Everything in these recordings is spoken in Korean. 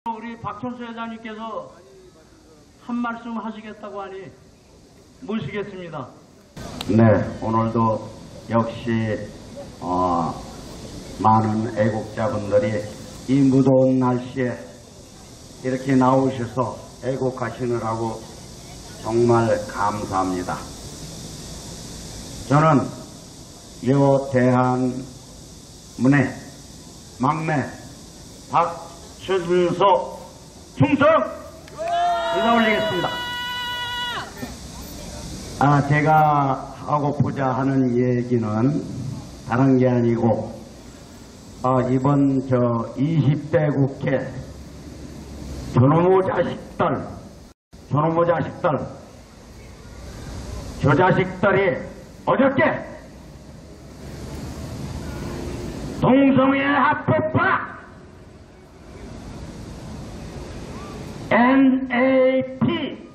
우리 박철수 회장님께서 한 말씀 하시겠다고 하니 모시겠습니다. 네, 오늘도 역시 많은 애국자분들이 이 무더운 날씨에 이렇게 나오셔서 애국하시느라고 정말 감사합니다. 저는 요 대한문의 막내 박춘서 충성 인사 올리겠습니다. 제가 하고자 하는 얘기는 다른 게 아니고 이번 20대 국회 저놈의 자식들 저 자식들이 어저께 동성애 합법화 NAP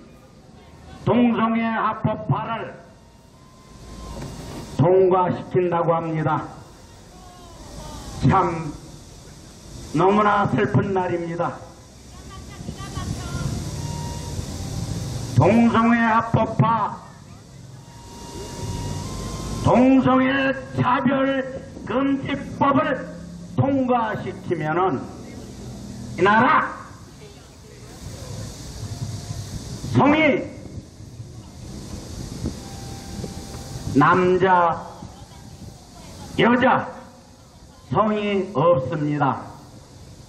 동성애 합법화를 통과시킨다고 합니다. 참 너무나 슬픈 날입니다. 동성애 합법화, 동성애 차별금지법을 통과시키면은 이 나라 성이 남자, 여자 성이 없습니다.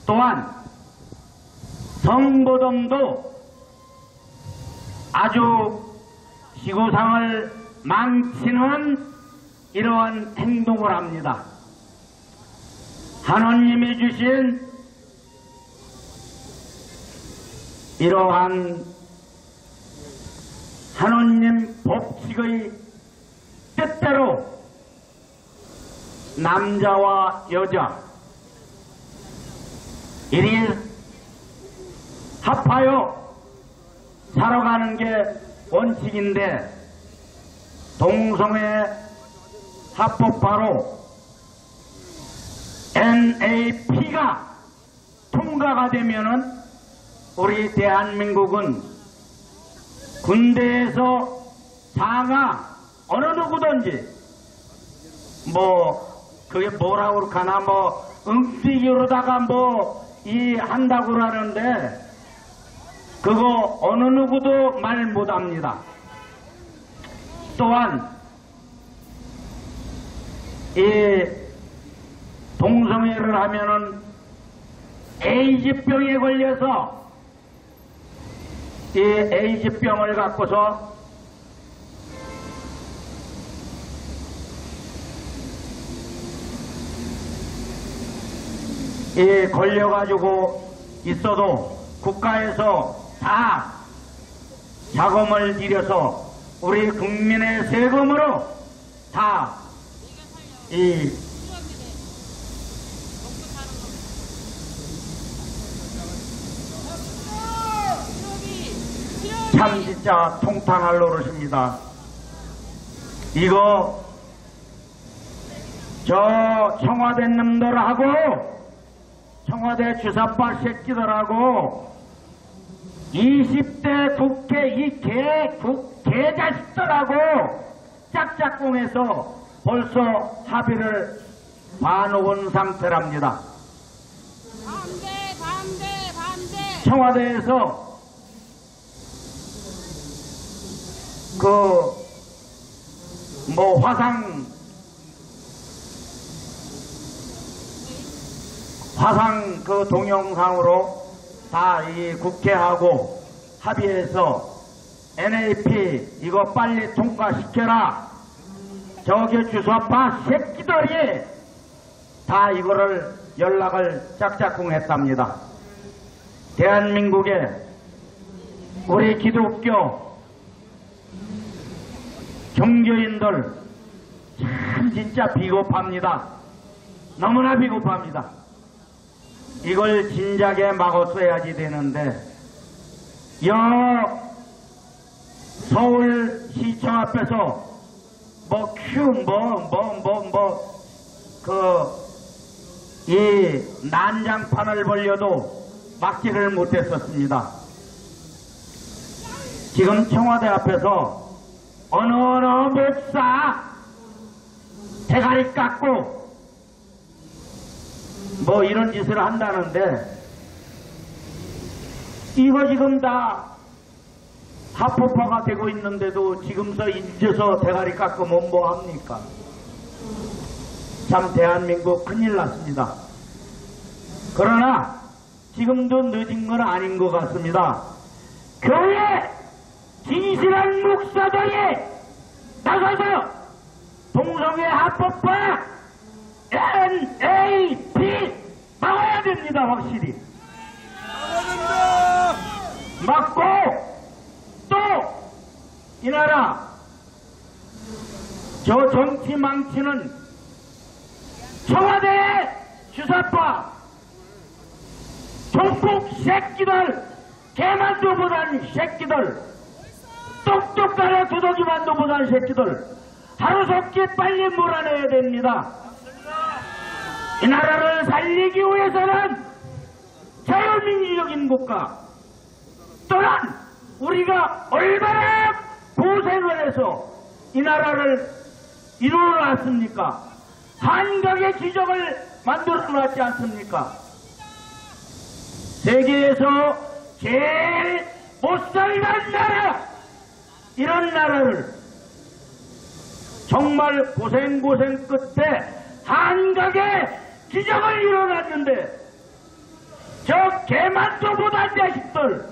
또한 성보dom도 아주 지구상을 망치는 이러한 행동을 합니다. 하느님이 주신 이러한 하느님 법칙의 뜻대로 남자와 여자 이리 합하여 살아가는 게 원칙인데 동성애 합법화로 NAP가 통과가 되면은 우리 대한민국은 군대에서 상하 어느 누구든지 그게 뭐라고 그럴까나 응띠기로다가 한다고 그러는데 그거 어느 누구도 말 못합니다. 또한 이 동성애를 하면은 에이즈병에 걸려서 이 에이즈병을 갖고서 걸려가지고 있어도 국가에서 다 자금을 들여서 우리 국민의 세금으로 다 참 진짜 통탄할 노릇입니다. 이거 저 청와대 놈들하고 청와대 주사파 새끼들하고 20대 국회 이 개자식들하고 짝짝꿍해서 벌써 합의를 봐놓은 상태랍니다. 반대. 청와대에서 화상 동영상으로 다 이 국회하고 합의해서 NAP 이거 빨리 통과시켜라. 저기 주사파 새끼들이 다 이거를 연락을 짝짝꿍 했답니다. 대한민국에 우리 기독교 종교인들 참 진짜 비겁합니다. 너무나 비겁합니다. 이걸 진작에 막았어야지 되는데 서울시청 앞에서 이 난장판을 벌려도 막지를 못했었습니다. 지금 청와대 앞에서 어느 목사 대가리 깎고 뭐 이런 짓을 한다는데 이거 지금 다 합법화가 되고 있는데도 지금서 인제서 대가리 깎으면 뭐합니까? 참 대한민국 큰일 났습니다. 그러나 지금도 늦은 건 아닌 것 같습니다. 교회 진실한 목사들이 나가서 동성애 합법화 NAP 막아야 됩니다. 확실히 막고 또 이 나라 저 정치 망치는 청와대의 주사파 종북 새끼들 개만두보다는 새끼들 똑똑하게 두더기만두보다는 새끼들 하루속히 빨리 몰아내야 됩니다. 이 나라를 살리기 위해서는 자유민주적인 국가 또한 우리가 얼마나 고생을 해서 이 나라를 이루어놨습니까? 한강의 기적을 만들어놨지 않습니까? 세계에서 제일 못살던 나라 이런 나라를 정말 고생 끝에 한강의 기적을 이뤄놨는데 저 개만두보다 자식들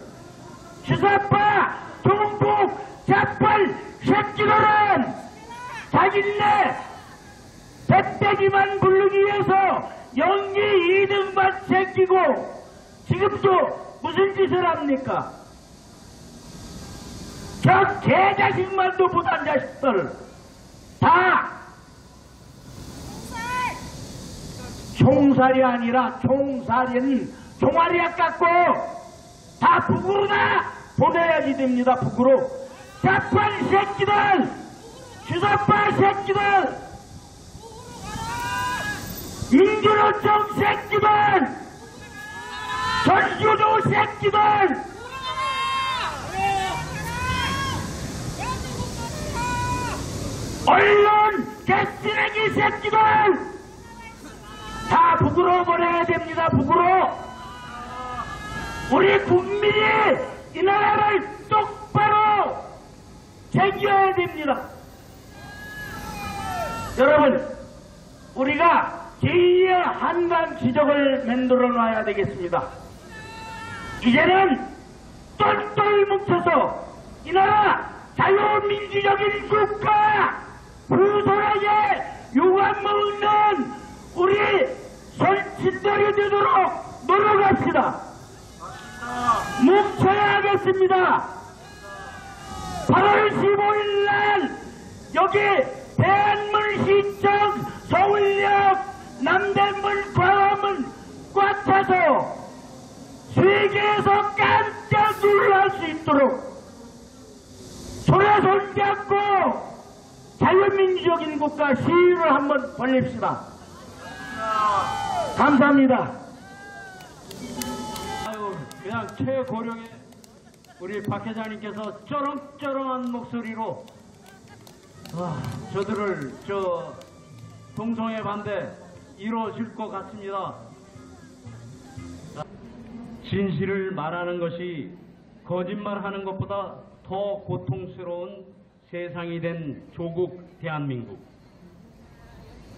주사파 종북 자빨 새끼들은 자기네 배때기만 부르기 위해서 연기 2등만 새끼고 지금도 무슨 짓을 합니까? 저 개자식만도 못한 자식들 다 총살이 아니라 총살은 종아리에 깎고 다 북으로다 보내야지 됩니다. 북으로 자빨 새끼들 주사파 새끼들 민주노총 새끼들 전주도 새끼들 언론 개쓰레기 새끼들 다 북으로 보내야 됩니다. 북으로 우리 국민이 이 나라를 똑바로 챙겨야 됩니다. 여러분 우리가 제2의 한강 기적을 만들어 놔야 되겠습니다. 이제는 똘똘 뭉쳐서 이 나라 자유민주적인 국가 후손에게 욕안 먹는 우리 손짓들이 되도록 노력합시다. 뭉쳐야 하겠습니다. 8월 15일 날 여기 대한문시청 서울역 남대문 광화문 꽉 차서 세계에서 깜짝 놀랄 수 있도록 손에 손잡고 자유민주적인 국가 시위를 한번 벌립시다. 감사합니다. 아유, 그냥 최고령의 우리 박 회장님께서 쩌렁쩌렁한 목소리로 저들을 동성애 반대 이루어질 것 같습니다. 진실을 말하는 것이 거짓말하는 것보다 더 고통스러운 세상이 된 조국 대한민국.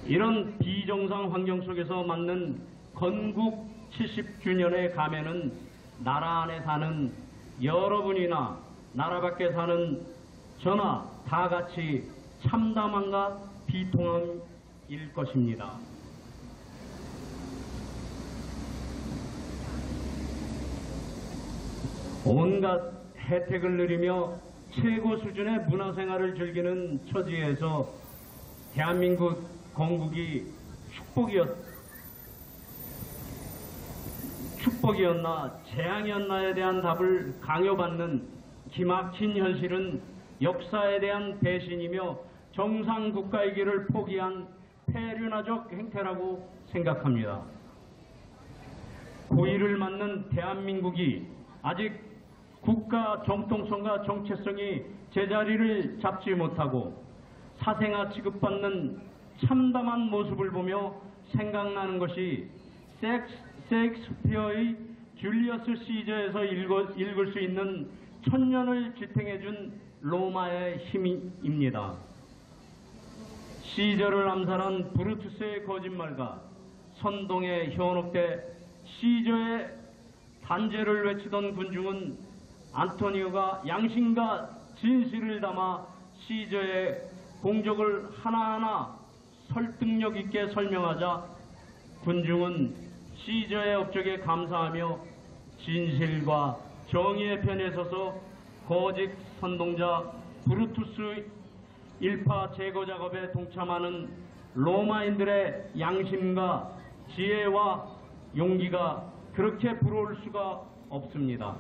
이런 비정상 환경 속에서 맞는 건국 70주년의 감회는 나라 안에 사는 여러분이나 나라 밖에 사는 저나 다 같이 참담함과 비통함일 것입니다. 온갖 혜택을 누리며 최고 수준의 문화생활을 즐기는 처지에서 대한민국 건국이 축복이었나 재앙이었나에 대한 답을 강요받는 기막힌 현실은 역사에 대한 배신이며 정상 국가이기를 포기한 폐륜화적 행태라고 생각합니다. 고의를 맞는 대한민국이 아직 국가 정통성과 정체성이 제자리를 잡지 못하고 사생아 취급받는 참담한 모습을 보며 생각나는 것이 셰익스피어의 줄리어스 시저에서 읽을 수 있는 천년을 지탱해준 로마의 힘입니다. 시저를 암살한 브루투스의 거짓말과 선동에 현혹돼 시저의 단죄를 외치던 군중은 안토니오가 양심과 진실을 담아 시저의 공적을 하나하나 설득력 있게 설명하자 군중은 시저의 업적에 감사하며 진실과 정의의 편에 서서 거짓 선동자 브루투스 일파 제거 작업에 동참하는 로마인들의 양심과 지혜와 용기가 그렇게 부러울 수가 없습니다.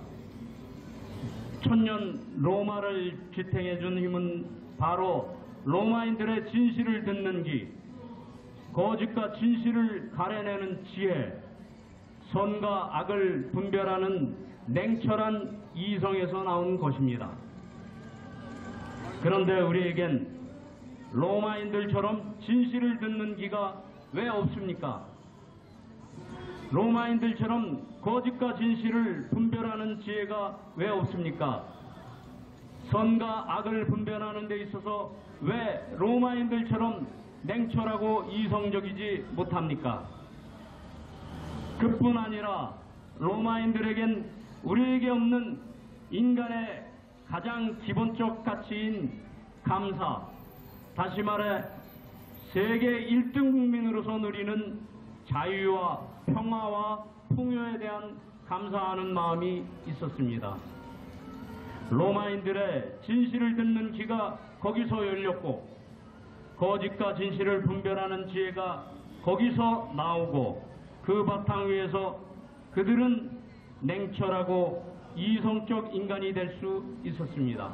천년 로마를 지탱해준 힘은 바로 로마인들의 진실을 듣는 귀, 거짓과 진실을 가려내는 지혜, 선과 악을 분별하는 냉철한 이성에서 나온 것입니다. 그런데 우리에겐 로마인들처럼 진실을 듣는 귀가 왜 없습니까? 로마인들처럼 거짓과 진실을 분별하는 지혜가 왜 없습니까? 선과 악을 분별하는 데 있어서 왜 로마인들처럼 냉철하고 이성적이지 못합니까? 그뿐 아니라 로마인들에겐 우리에게 없는 인간의 가장 기본적 가치인 감사, 다시 말해 세계 1등 국민으로서 누리는 자유와 평화와 풍요에 대한 감사하는 마음이 있었습니다. 로마인들의 진실을 듣는 귀가 거기서 열렸고 거짓과 진실을 분별하는 지혜가 거기서 나오고 그 바탕 위에서 그들은 냉철하고 이성적 인간이 될 수 있었습니다.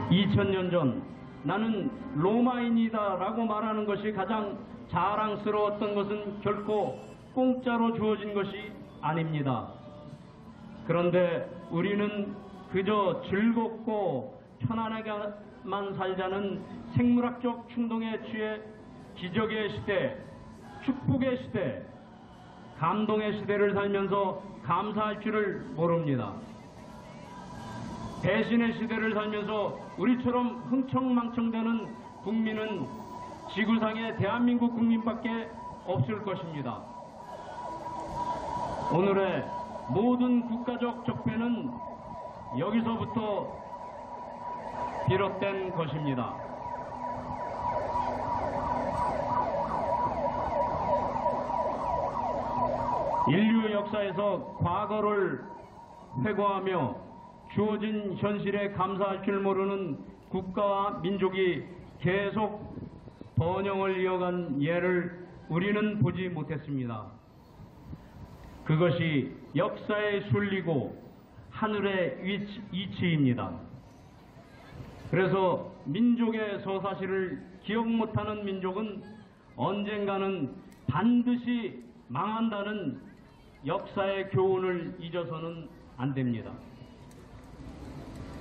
(2000년) 전 나는 로마인이다라고 말하는 것이 가장 자랑스러웠던 것은 결코 공짜로 주어진 것이 아닙니다. 그런데 우리는 그저 즐겁고 편안하게만 살자는 생물학적 충동에 취해 기적의 시대, 축복의 시대, 감동의 시대를 살면서 감사할 줄을 모릅니다. 배신의 시대를 살면서 우리처럼 흥청망청대는 국민은 지구상에 대한민국 국민밖에 없을 것입니다. 오늘의 모든 국가적 적폐는 여기서부터 비롯된 것입니다. 인류 역사에서 과거를 회고하며 주어진 현실에 감사할 줄 모르는 국가와 민족이 계속 번영을 이어간 예를 우리는 보지 못했습니다. 그것이 역사의 순리고 하늘의 이치입니다. 그래서 민족의 서사시를 기억 못하는 민족은 언젠가는 반드시 망한다는 역사의 교훈을 잊어서는 안 됩니다.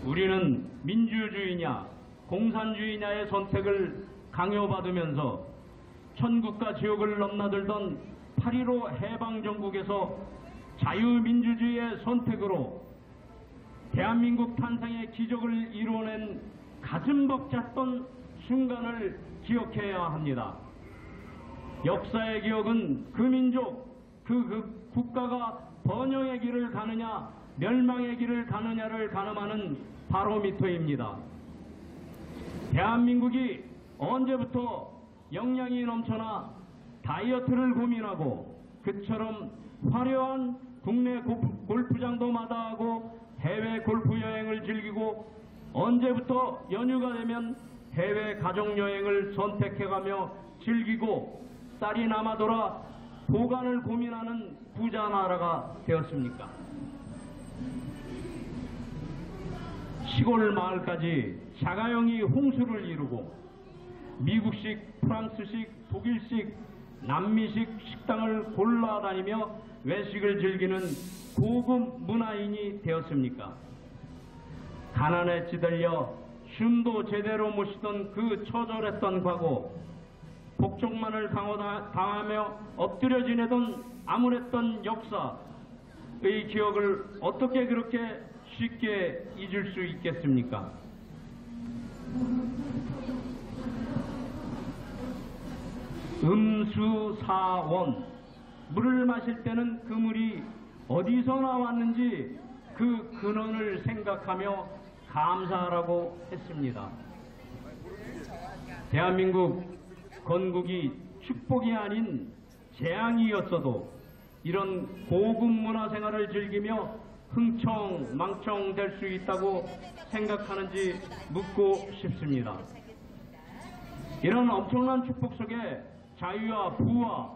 우리는 민주주의냐 공산주의냐의 선택을 강요받으면서 천국과 지옥을 넘나들던 8.15 해방정국에서 자유민주주의의 선택으로 대한민국 탄생의 기적을 이루어낸 가슴 벅찼던 순간을 기억해야 합니다. 역사의 기억은 그 민족, 그 국가가 번영의 길을 가느냐 멸망의 길을 가느냐를 가늠하는 바로미터입니다. 대한민국이 언제부터 역량이 넘쳐나 다이어트를 고민하고 그처럼 화려한 국내 골프장도 마다하고 해외 골프 여행을 즐기고 언제부터 연휴가 되면 해외 가족여행을 선택해가며 즐기고 쌀이 남아돌아 보관을 고민하는 부자 나라가 되었습니까? 시골 마을까지 자가용이 홍수를 이루고 미국식, 프랑스식, 독일식, 남미식 식당을 골라다니며 외식을 즐기는 고급 문화인이 되었습니까? 가난에 찌들려 춤도 제대로 못 쉬던 그 처절했던 과거, 복종만을 당하며 엎드려 지내던 암울했던 역사의 기억을 어떻게 그렇게 쉽게 잊을 수 있겠습니까? 음수사원, 물을 마실 때는 그 물이 어디서 나왔는지 그 근원을 생각하며 감사하라고 했습니다. 대한민국 건국이 축복이 아닌 재앙이었어도 이런 고급 문화생활을 즐기며 흥청망청 될 수 있다고 생각하는지 묻고 싶습니다. 이런 엄청난 축복 속에 자유와 부와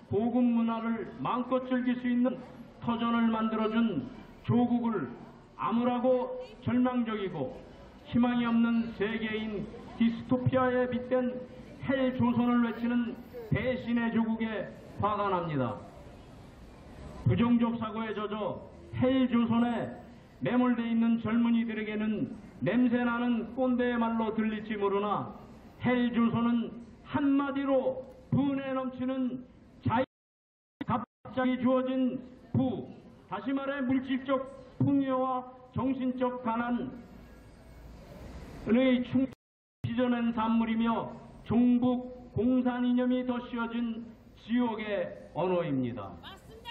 고급 문화를 마음껏 즐길 수 있는 터전을 만들어준 조국을 암울하고 절망적이고 희망이 없는 세계인 디스토피아에 빗댄 헬 조선을 외치는 배신의 조국에 화가 납니다. 부정적 사고에 젖어 헬 조선에 매몰되어 있는 젊은이들에게는 냄새나는 꼰대의 말로 들릴지 모르나 헬 조선은 한마디로 분에 넘치는 자유, 갑자기 주어진 부, 다시 말해 물질적 풍요와 정신적 가난의 빚어낸 산물이며 종북 공산 이념이 더 씌워진 지옥의 언어입니다. 맞습니다.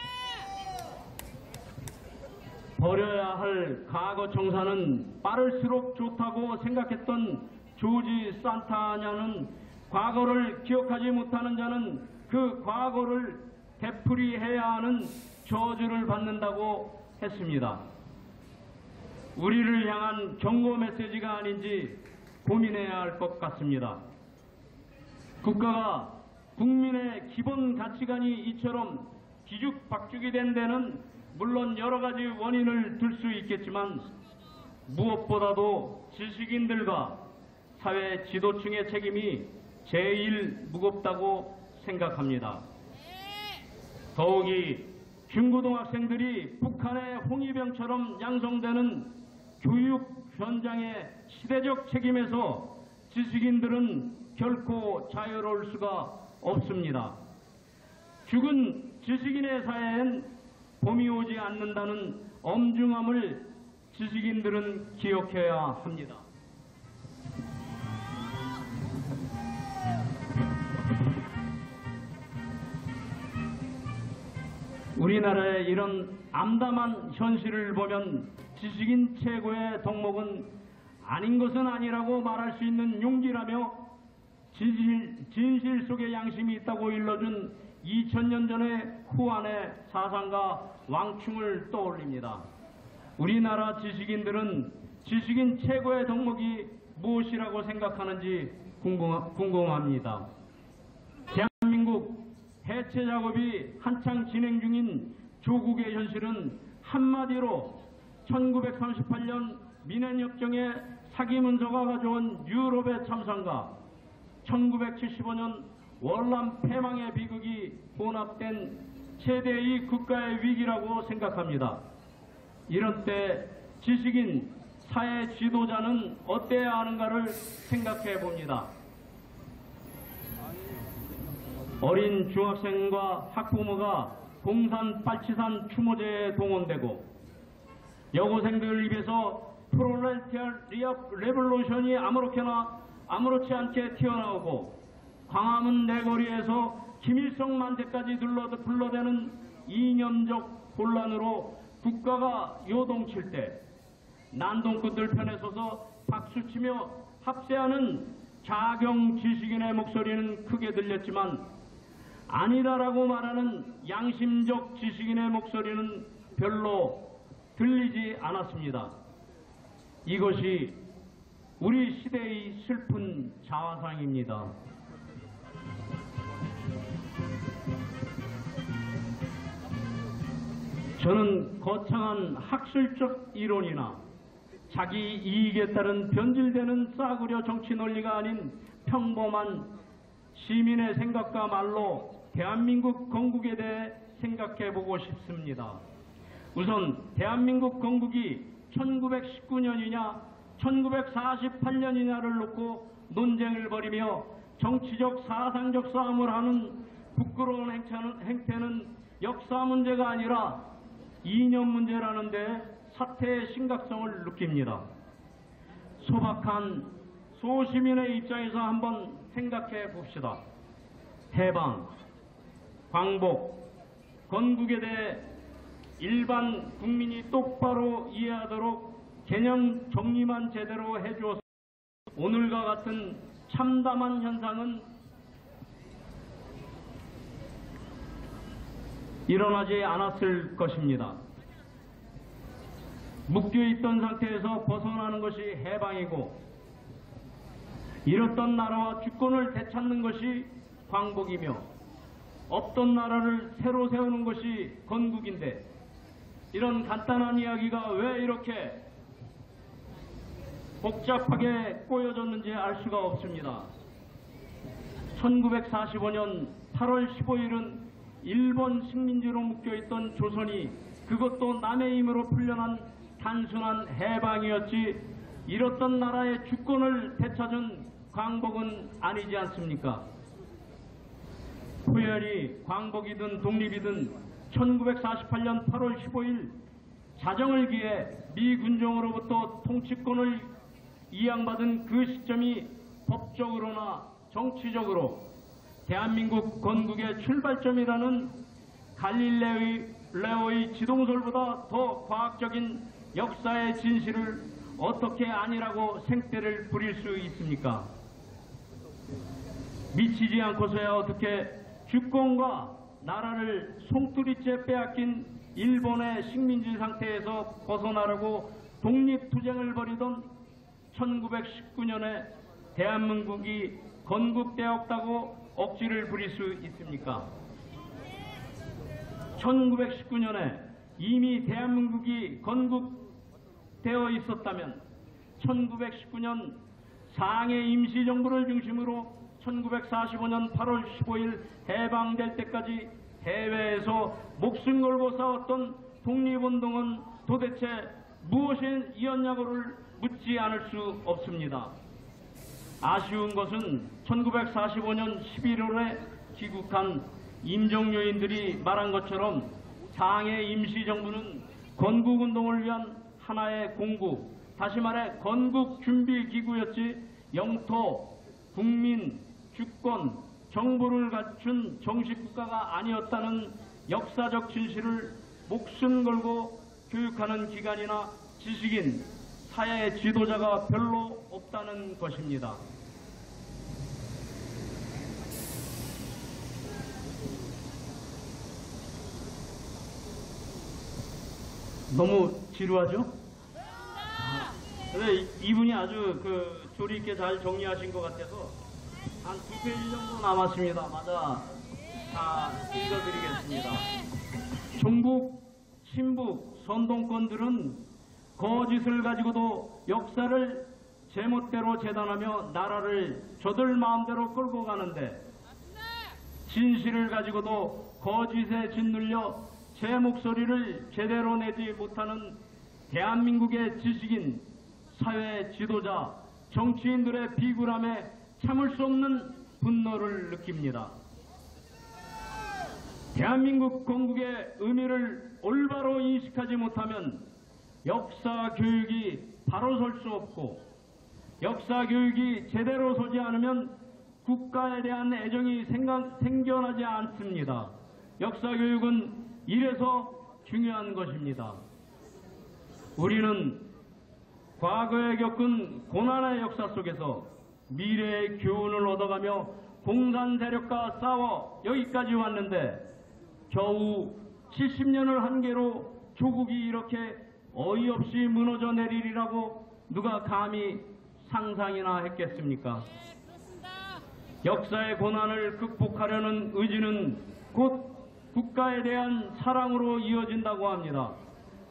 버려야 할 과거 청산은 빠를수록 좋다고 생각했던 조지 산타냐는 과거를 기억하지 못하는 자는 그 과거를 되풀이해야 하는 저주를 받는다고 했습니다. 우리를 향한 경고 메시지가 아닌지 고민해야 할 것 같습니다. 국가가 국민의 기본 가치관이 이처럼 뒤죽박죽이 된 데는 물론 여러 가지 원인을 들 수 있겠지만 무엇보다도 지식인들과 사회 지도층의 책임이 제일 무겁다고 생각합니다. 더욱이 중고등학생들이 북한의 홍위병처럼 양성되는 교육 현장의 시대적 책임에서 지식인들은 결코 자유로울 수가 없습니다. 죽은 지식인의 사회엔 봄이 오지 않는다는 엄중함을 지식인들은 기억해야 합니다. 우리나라의 이런 암담한 현실을 보면 지식인 최고의 덕목은 아닌 것은 아니라고 말할 수 있는 용기라며 진실 속에 양심이 있다고 일러준 2000년 전의 후한의 사상가 왕충을 떠올립니다. 우리나라 지식인들은 지식인 최고의 덕목이 무엇이라고 생각하는지 궁금합니다. 대한민국 해체 작업이 한창 진행 중인 조국의 현실은 한마디로 1938년 미넨협정의 사기 문서가 가져온 유럽의 참상과 1975년 월남 패망의 비극이 혼합된 최대의 국가의 위기라고 생각합니다. 이런 때 지식인, 사회 지도자는 어때야 하는가를 생각해 봅니다. 어린 중학생과 학부모가 공산 빨치산 추모제에 동원되고 여고생들 입에서 프롤레타리아 레볼루션이 아무렇지 않게 튀어나오고 광화문 내거리에서 김일성 만세까지 불러대는 이념적 혼란으로 국가가 요동칠 때 난동꾼들 편에 서서 박수치며 합세하는 자경 지식인의 목소리는 크게 들렸지만 아니다라고 말하는 양심적 지식인의 목소리는 별로 들리지 않았습니다. 이것이 우리 시대의 슬픈 자화상입니다. 저는 거창한 학술적 이론이나 자기 이익에 따른 변질되는 싸구려 정치 논리가 아닌 평범한 시민의 생각과 말로 대한민국 건국에 대해 생각해 보고 싶습니다. 우선 대한민국 건국이 1919년이냐 1948년이냐를 놓고 논쟁을 벌이며 정치적 사상적 싸움을 하는 부끄러운 행태는 역사 문제가 아니라 이념 문제라는 데 사태의 심각성을 느낍니다. 소박한 소시민의 입장에서 한번 생각해 봅시다. 해방, 광복, 건국에 대해 일반 국민이 똑바로 이해하도록 개념 정리만 제대로 해주어서 오늘과 같은 참담한 현상은 일어나지 않았을 것입니다. 묶여있던 상태에서 벗어나는 것이 해방이고 잃었던 나라와 주권을 되찾는 것이 광복이며 없던 나라를 새로 세우는 것이 건국인데 이런 간단한 이야기가 왜 이렇게 복잡하게 꼬여졌는지 알 수가 없습니다. 1945년 8월 15일은 일본 식민지로 묶여있던 조선이 그것도 남의 힘으로 풀려난 단순한 해방이었지 잃었던 나라의 주권을 되찾은 광복은 아니지 않습니까? 후열이 광복이든 독립이든 1948년 8월 15일 자정을 기해 미 군정으로부터 통치권을 이양받은 그 시점이 법적으로나 정치적으로 대한민국 건국의 출발점이라는 갈릴레오의 지동설보다 더 과학적인 역사의 진실을 어떻게 아니라고 생떼를 부릴 수 있습니까? 미치지 않고서야 어떻게 주권과 나라를 송두리째 빼앗긴 일본의 식민지 상태에서 벗어나려고 독립투쟁을 벌이던 1919년에 대한민국이 건국되었다고 억지를 부릴 수 있습니까? 1919년에 이미 대한민국이 건국되어 있었다면 1919년 상해 임시정부를 중심으로 1945년 8월 15일 해방될 때까지 해외에서 목숨 걸고 싸웠던 독립운동은 도대체 무엇이었냐고를 묻지 않을 수 없습니다. 아쉬운 것은 1945년 11월에 귀국한 임종요인들이 말한 것처럼 상해 임시정부는 건국운동을 위한 하나의 공구, 다시 말해 건국준비기구였지 영토, 국민, 주권, 정부를 갖춘 정식국가가 아니었다는 역사적 진실을 목숨 걸고 교육하는 기관이나 지식인, 사회 지도자가 별로 없다는 것입니다. 너무 지루하죠? 근데 이분이 아주 조리 있게 잘 정리하신 것 같아서 한 2페이지 정도 남았습니다. 마저 다 읽어드리겠습니다. 종북, 친북, 선동권들은 거짓을 가지고도 역사를 제멋대로 재단하며 나라를 저들 마음대로 끌고 가는데 진실을 가지고도 거짓에 짓눌려 제 목소리를 제대로 내지 못하는 대한민국의 지식인, 사회 지도자, 정치인들의 비굴함에 참을 수 없는 분노를 느낍니다. 대한민국 건국의 의미를 올바로 인식하지 못하면 역사 교육이 바로 설 수 없고 역사 교육이 제대로 서지 않으면 국가에 대한 애정이 생겨나지 않습니다. 역사 교육은 이래서 중요한 것입니다. 우리는 과거에 겪은 고난의 역사 속에서 미래의 교훈을 얻어가며 공산 세력과 싸워 여기까지 왔는데 겨우 70년을 한계로 조국이 이렇게 어이없이 무너져 내리리라고 누가 감히 상상이나 했겠습니까? 역사의 고난을 극복하려는 의지는 곧 국가에 대한 사랑으로 이어진다고 합니다.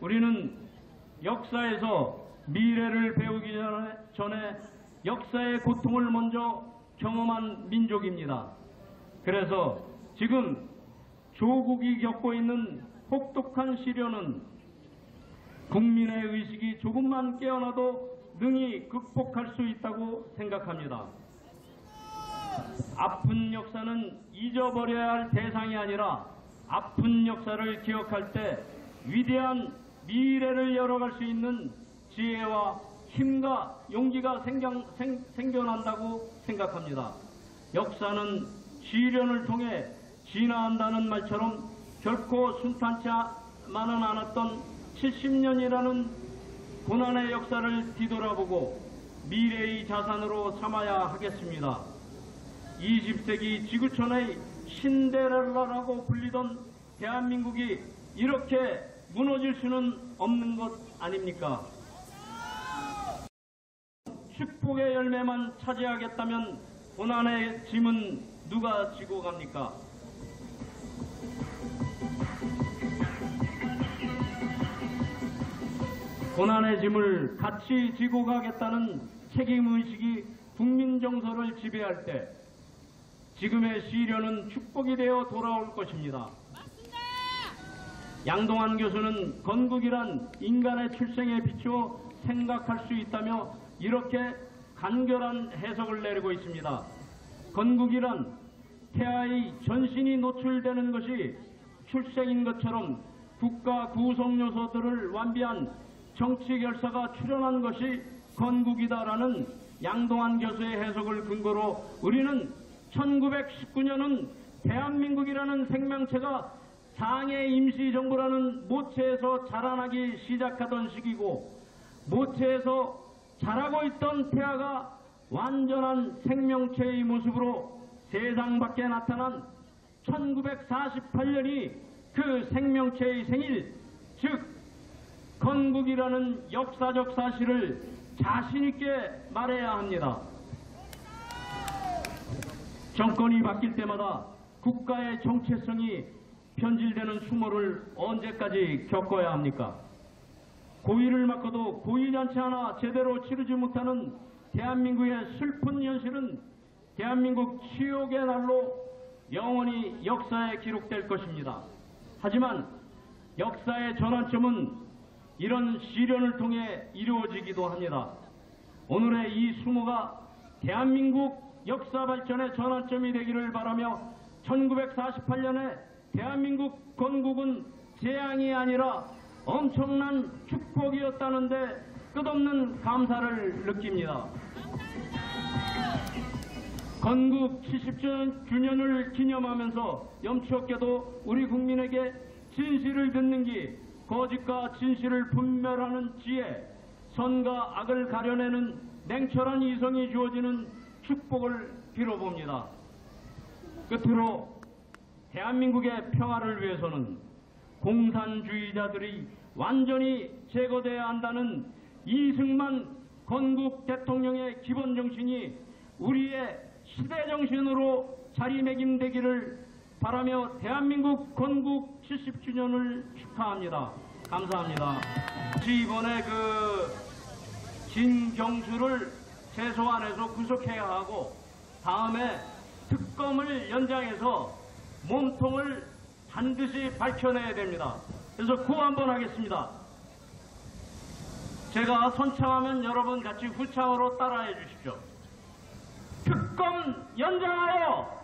우리는 역사에서 미래를 배우기 전에 역사의 고통을 먼저 경험한 민족입니다. 그래서 지금 조국이 겪고 있는 혹독한 시련은 국민의 의식이 조금만 깨어나도 능히 극복할 수 있다고 생각합니다. 아픈 역사는 잊어버려야 할 대상이 아니라 아픈 역사를 기억할 때 위대한 미래를 열어갈 수 있는 지혜와 힘과 용기가 생겨난다고 생각합니다. 역사는 시련을 통해 진화한다는 말처럼 결코 순탄치만은 않았던 70년이라는 고난의 역사를 뒤돌아보고 미래의 자산으로 삼아야 하겠습니다. 20세기 지구촌의 신데렐라라고 불리던 대한민국이 이렇게 무너질 수는 없는 것 아닙니까? 축복의 열매만 차지하겠다면 고난의 짐은 누가 지고 갑니까? 고난의 짐을 같이 지고 가겠다는 책임의식이 국민 정서를 지배할 때 지금의 시련은 축복이 되어 돌아올 것입니다. 양동환 교수는 건국이란 인간의 출생에 비추어 생각할 수 있다며 이렇게 간결한 해석을 내리고 있습니다. 건국이란 태아의 전신이 노출되는 것이 출생인 것처럼 국가 구성 요소들을 완비한 정치 결사가 출현한 것이 건국이다라는 양동환 교수의 해석을 근거로 우리는 1919년은 대한민국이라는 생명체가 상해 임시정부라는 모체에서 자라나기 시작하던 시기고 모체에서 자라고 있던 태아가 완전한 생명체의 모습으로 세상 밖에 나타난 1948년이 그 생명체의 생일, 즉 건국이라는 역사적 사실을 자신있게 말해야 합니다. 정권이 바뀔 때마다 국가의 정체성이 변질되는 수모를 언제까지 겪어야 합니까? 고의를 맡고도 고의잔치 하나 제대로 치르지 못하는 대한민국의 슬픈 현실은 대한민국 치욕의 날로 영원히 역사에 기록될 것입니다. 하지만 역사의 전환점은 이런 시련을 통해 이루어지기도 합니다. 오늘의 이 수모가 대한민국 역사 발전의 전환점이 되기를 바라며 1948년에 대한민국 건국은 재앙이 아니라 엄청난 축복이었다는데 끝없는 감사를 느낍니다. 건국 70주년을 기념하면서 염치 없게도 우리 국민에게 진실을 듣는 기, 거짓과 진실을 분별하는 지혜, 선과 악을 가려내는 냉철한 이성이 주어지는 축복을 빌어봅니다. 끝으로 대한민국의 평화를 위해서는 공산주의자들이 완전히 제거돼야 한다는 이승만 건국 대통령의 기본 정신이 우리의 시대 정신으로 자리매김되기를 바라며 대한민국 건국 70주년을 축하합니다. 감사합니다. 이번에 진경수를 최소한에서 구속해야 하고 다음에 특검을 연장해서 몸통을 반드시 밝혀내야 됩니다. 그래서 구호 한번 하겠습니다. 제가 선창하면 여러분 같이 후창으로 따라해 주십시오. 특검 연장하여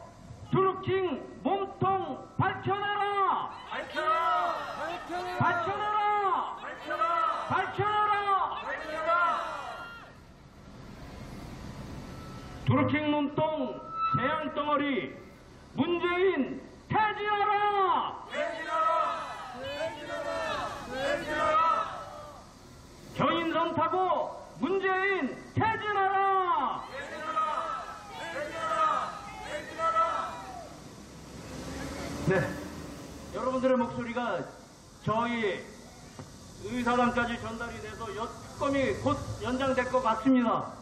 드루킹 몸통 밝혀내라! 밝혀라! 밝혀라! 밝혀내라! 밝혀라! 밝혀내라! 밝혀라! 드루킹 몸통 재앙덩어리 문재인 퇴진하라! 퇴진하라! 퇴진하라! 퇴진하라! 경인선 타고 문재인 퇴진하라! 퇴진하라! 퇴진하라! 퇴진하라! 네, 여러분들의 목소리가 저희 의사당까지 전달이 돼서 특검이 곧 연장될 것 같습니다.